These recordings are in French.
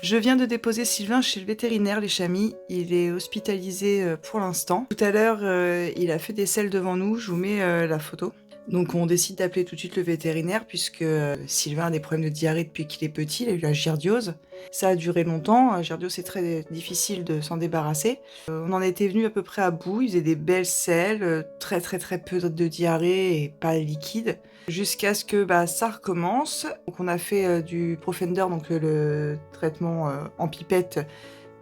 Je viens de déposer Sylvain chez le vétérinaire, les Chamis. Il est hospitalisé pour l'instant. Tout à l'heure, il a fait des selles devant nous. Je vous mets la photo. Donc on décide d'appeler tout de suite le vétérinaire puisque Sylvain a des problèmes de diarrhée depuis qu'il est petit. Il a eu la giardiose. Ça a duré longtemps. La giardiose, c'est très difficile de s'en débarrasser. On en était venu à peu près à bout. Il faisait des belles selles, très peu de diarrhée et pas liquide. Jusqu'à ce que ça recommence. Donc on a fait du Profender, donc le traitement en pipette,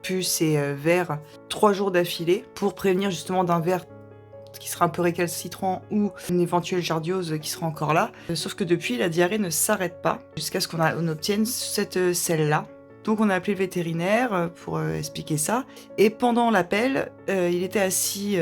puce et verre, 3 jours d'affilée pour prévenir justement d'un verre qui sera un peu récalcitrant ou une éventuelle giardiose qui sera encore là. Sauf que depuis, la diarrhée ne s'arrête pas jusqu'à ce qu'on obtienne cette selle-là. Donc on a appelé le vétérinaire pour expliquer ça. Et pendant l'appel, il était assis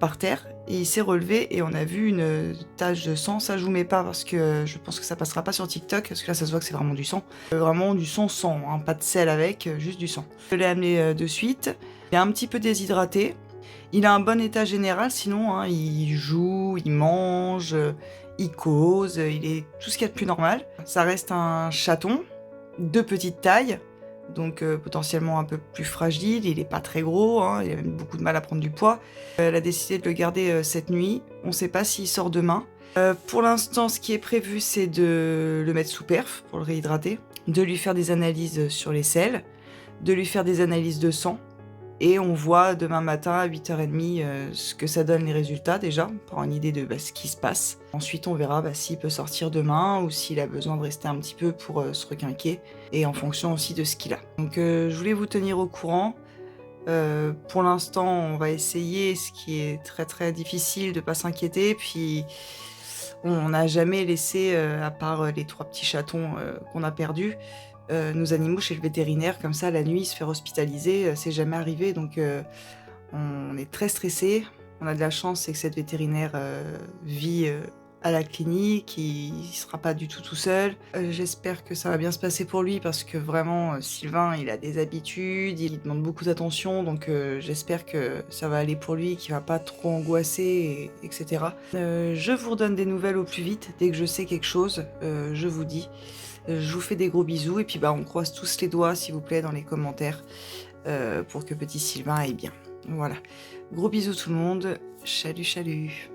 par terre et il s'est relevé et on a vu une tache de sang. Ça je vous mets pas parce que je pense que ça passera pas sur TikTok parce que là ça se voit que c'est vraiment du sang. Vraiment du sang, hein, pas de sel avec, juste du sang. Je l'ai amené de suite. Il est un petit peu déshydraté. Il a un bon état général, sinon hein, il joue, il mange, il cause, il est tout ce qu'il y a de plus normal. Ça reste un chaton de petite taille, donc potentiellement un peu plus fragile. Il est pas très gros, hein, il a même beaucoup de mal à prendre du poids. Elle a décidé de le garder cette nuit. On ne sait pas s'il sort demain. Pour l'instant, ce qui est prévu, c'est de le mettre sous perf pour le réhydrater, de lui faire des analyses sur les selles, de lui faire des analyses de sang. Et on voit demain matin à 8h30 ce que ça donne les résultats déjà, pour avoir une idée de ce qui se passe. Ensuite on verra s'il peut sortir demain ou s'il a besoin de rester un petit peu pour se requinquer, et en fonction aussi de ce qu'il a. Donc je voulais vous tenir au courant. Pour l'instant on va essayer, ce qui est très difficile, de pas s'inquiéter. Puis on n'a jamais laissé, à part les 3 petits chatons qu'on a perdus, nos animaux chez le vétérinaire comme ça la nuit, se faire hospitaliser, c'est jamais arrivé. Donc on est très stressé. On a de la chance, c'est que cette vétérinaire vit à la clinique, il sera pas du tout seul. J'espère que ça va bien se passer pour lui parce que vraiment Sylvain il a des habitudes, il demande beaucoup d'attention, donc j'espère que ça va aller pour lui, qu'il va pas trop angoisser, etc. Je vous redonne des nouvelles au plus vite, dès que je sais quelque chose, je vous dis. Je vous fais des gros bisous et puis on croise tous les doigts s'il vous plaît dans les commentaires pour que petit Sylvain aille bien. Voilà. Gros bisous tout le monde. Chalut.